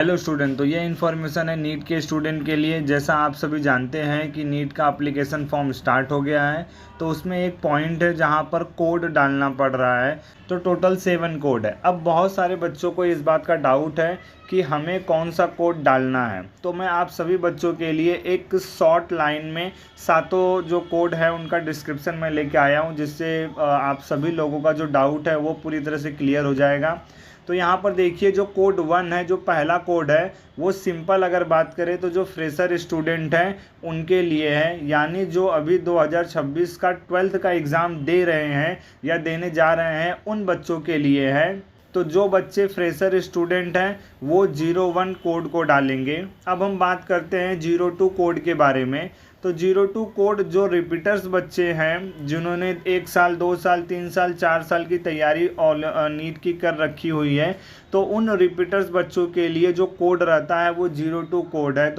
Hello student, तो ये information है नीट के स्टूडेंट के लिए। जैसा आप सभी जानते हैं कि नीट का एप्लीकेशन फॉर्म स्टार्ट हो गया है, तो उसमें एक पॉइंट है जहां पर कोड डालना पड़ रहा है। तो टोटल 7 कोड है। अब बहुत सारे बच्चों को इस बात का डाउट है कि हमें कौन सा कोड डालना है। तो मैं आप सभी बच्चों के लिए एक शॉर्ट लाइन में सातों जो कोड है उनका डिस्क्रिप्शन में लेके आया हूँ, जिससे आप सभी लोगों का जो डाउट है वो पूरी तरह से क्लियर हो जाएगा। तो यहाँ पर देखिए, जो कोड 1 है, जो पहला कोड है, वो सिंपल अगर बात करें तो जो फ्रेशर स्टूडेंट हैं उनके लिए है, यानी जो अभी 2026 का 12th का एग्ज़ाम दे रहे हैं या देने जा रहे हैं उन बच्चों के लिए है। तो जो बच्चे फ्रेशर स्टूडेंट हैं वो 01 कोड को डालेंगे। अब हम बात करते हैं 02 कोड के बारे में। तो 02 कोड जो रिपीटर्स बच्चे हैं जिन्होंने 1 साल 2 साल 3 साल 4 साल की तैयारी नीट की कर रखी हुई है, तो उन रिपीटर्स बच्चों के लिए जो कोड रहता है वो 02 कोड है।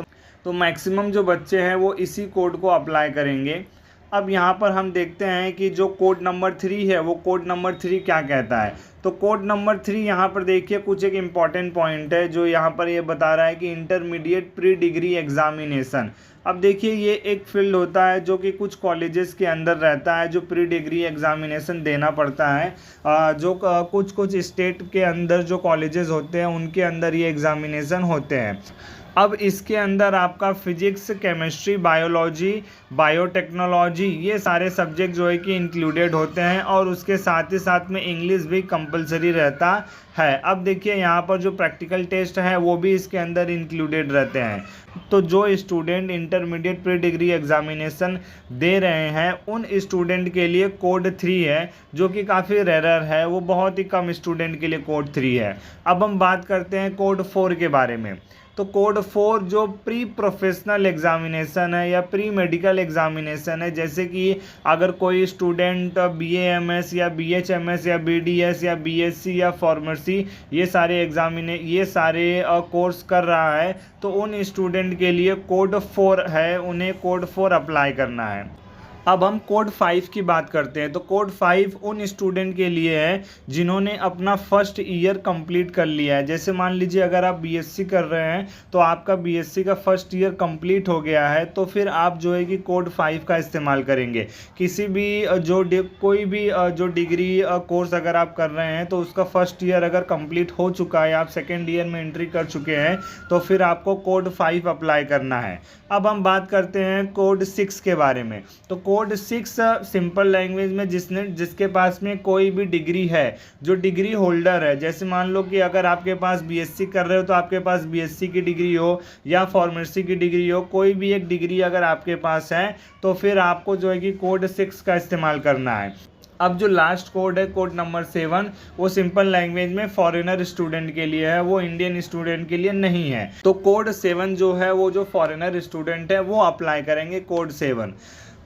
तो मैक्सिमम जो बच्चे हैं वो इसी कोड को अप्लाई करेंगे। अब यहाँ पर हम देखते हैं कि जो कोड नंबर 3 है वो कोड नंबर 3 क्या कहता है। तो कोड नंबर 3 यहाँ पर देखिए कुछ एक इम्पॉर्टेंट पॉइंट है जो यहाँ पर ये बता रहा है कि इंटरमीडिएट प्री डिग्री एग्जामिनेशन। अब देखिए, ये एक फील्ड होता है जो कि कुछ कॉलेजेस के अंदर रहता है, जो प्री डिग्री एग्जामिनेशन देना पड़ता है। जो कुछ स्टेट के अंदर जो कॉलेजेस होते हैं उनके अंदर ये एग्जामिनेशन होते हैं। अब इसके अंदर आपका फिजिक्स, केमिस्ट्री, बायोलॉजी, बायोटेक्नोलॉजी, ये सारे सब्जेक्ट जो है कि इंक्लूडेड होते हैं, और उसके साथ ही साथ में इंग्लिश भी कंपलसरी रहता है। अब देखिए, यहाँ पर जो प्रैक्टिकल टेस्ट है वो भी इसके अंदर इंक्लूडेड रहते हैं। तो जो student intermediate pre degree examination दे रहे हैं उन स्टूडेंट के लिए कोड 3 है, जो कि काफ़ी रेयर है, वो बहुत ही कम स्टूडेंट के लिए कोड 3 है। अब हम बात करते हैं कोड 4 के बारे में। तो कोड 4 जो प्री प्रोफेशनल एग्जामिनेशन है या प्री मेडिकल एग्जामिनेशन है, जैसे कि अगर कोई स्टूडेंट BAMS या BHMS या BDS या BSc या फार्मेसी ये सारे कोर्स कर रहा है, तो उन स्टूडेंट के लिए कोड 4 है, उन्हें कोड 4 अप्लाई करना है। अब हम कोड 5 की बात करते हैं। तो कोड 5 उन स्टूडेंट के लिए है जिन्होंने अपना फर्स्ट ईयर कंप्लीट कर लिया है। जैसे मान लीजिए अगर आप BSc कर रहे हैं तो आपका BSc का फर्स्ट ईयर कंप्लीट हो गया है, तो फिर आप जो है कि कोड 5 का इस्तेमाल करेंगे। किसी भी कोई भी जो डिग्री कोर्स अगर आप कर रहे हैं तो उसका फर्स्ट ईयर अगर कंप्लीट हो चुका है, आप सेकेंड ईयर में एंट्री कर चुके हैं, तो फिर आपको कोड 5 अप्लाई करना है। अब हम बात करते हैं कोड 6 के बारे में। तो कोड 6 सिंपल लैंग्वेज में जिसके पास में कोई भी डिग्री है, जो डिग्री होल्डर है, जैसे मान लो कि अगर आपके पास BSc कर रहे हो तो आपके पास BSc की डिग्री हो या फार्मेसी की डिग्री हो, कोई भी एक डिग्री अगर आपके पास है तो फिर आपको जो है कि कोड 6 का इस्तेमाल करना है। अब जो लास्ट कोड है कोड नंबर 7, वो सिंपल लैंग्वेज में फॉरेनर स्टूडेंट के लिए है, वो इंडियन स्टूडेंट के लिए नहीं है। तो कोड 7 जो है वो जो फॉरेनर स्टूडेंट है वो अप्लाई करेंगे कोड 7।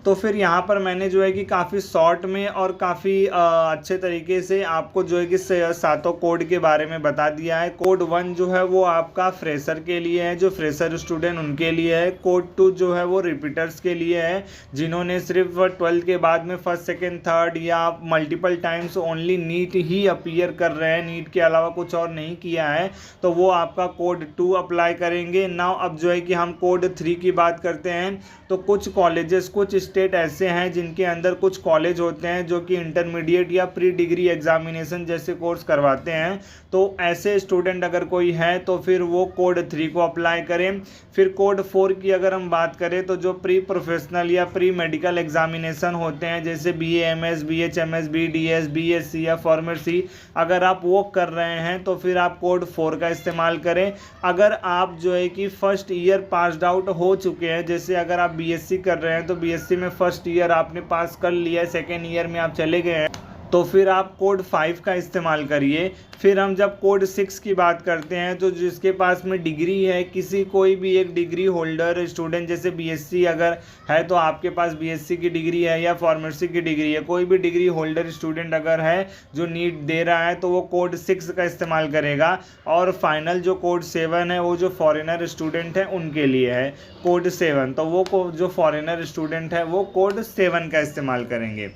तो फिर यहाँ पर मैंने जो है कि काफ़ी शॉर्ट में और काफ़ी अच्छे तरीके से आपको जो है कि सातों कोड के बारे में बता दिया है। कोड 1 जो है वो आपका फ्रेशर के लिए है, जो फ्रेशर स्टूडेंट उनके लिए है। कोड 2 जो है वो रिपीटर्स के लिए है, जिन्होंने सिर्फ 12th के बाद में फर्स्ट सेकेंड थर्ड या मल्टीपल टाइम्स ओनली नीट ही अपीयर कर रहे हैं, नीट के अलावा कुछ और नहीं किया है, तो वो आपका कोड 2 अप्लाई करेंगे। नाउ अब जो है कि हम कोड 3 की बात करते हैं। तो कुछ कॉलेजेस, कुछ स्टेट ऐसे हैं जिनके अंदर कुछ कॉलेज होते हैं जो कि इंटरमीडिएट या प्री डिग्री एग्जामिनेशन जैसे कोर्स करवाते हैं। तो ऐसे स्टूडेंट अगर कोई है तो फिर वो कोड 3 को अप्लाई करें। फिर कोड 4 की अगर हम बात करें तो जो प्री प्रोफेशनल या प्री मेडिकल एग्जामिनेशन होते हैं, जैसे BAMS, BHMS, BDS, BSc या फार्मेसी, अगर आप वो कर रहे हैं तो फिर आप कोड 4 का इस्तेमाल करें। अगर आप जो है कि फर्स्ट ईयर पास्ड आउट हो चुके हैं, जैसे अगर आप BSc कर रहे हैं तो BSc में फर्स्ट ईयर आपने पास कर लिया है, सेकेंड ईयर में आप चले गए हैं, तो फिर आप कोड 5 का इस्तेमाल करिए। फिर हम जब कोड 6 की बात करते हैं तो जिसके पास में डिग्री है, कोई भी एक डिग्री होल्डर स्टूडेंट, जैसे BSc अगर है तो आपके पास BSc की डिग्री है या फार्मेसी की डिग्री है, कोई भी डिग्री होल्डर स्टूडेंट अगर है जो नीट दे रहा है तो वो कोड 6 का इस्तेमाल करेगा। और फाइनल जो कोड 7 है वो जो फॉरेनर स्टूडेंट है उनके लिए है कोड 7, तो वो जो फॉरेनर स्टूडेंट है वो कोड 7 का इस्तेमाल करेंगे।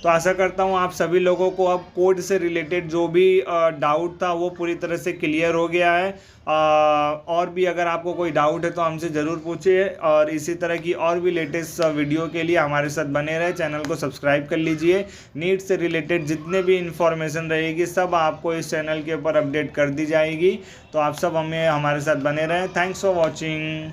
तो आशा करता हूँ आप सभी लोगों को अब कोड से रिलेटेड जो भी डाउट था वो पूरी तरह से क्लियर हो गया है। और भी अगर आपको कोई डाउट है तो हमसे ज़रूर पूछिए, और इसी तरह की और भी लेटेस्ट वीडियो के लिए हमारे साथ बने रहे। चैनल को सब्सक्राइब कर लीजिए। नीट से रिलेटेड जितने भी इंफॉर्मेशन रहेगी सब आपको इस चैनल के ऊपर अपडेट कर दी जाएगी। तो आप सब हमारे साथ बने रहें। Thanks for watching.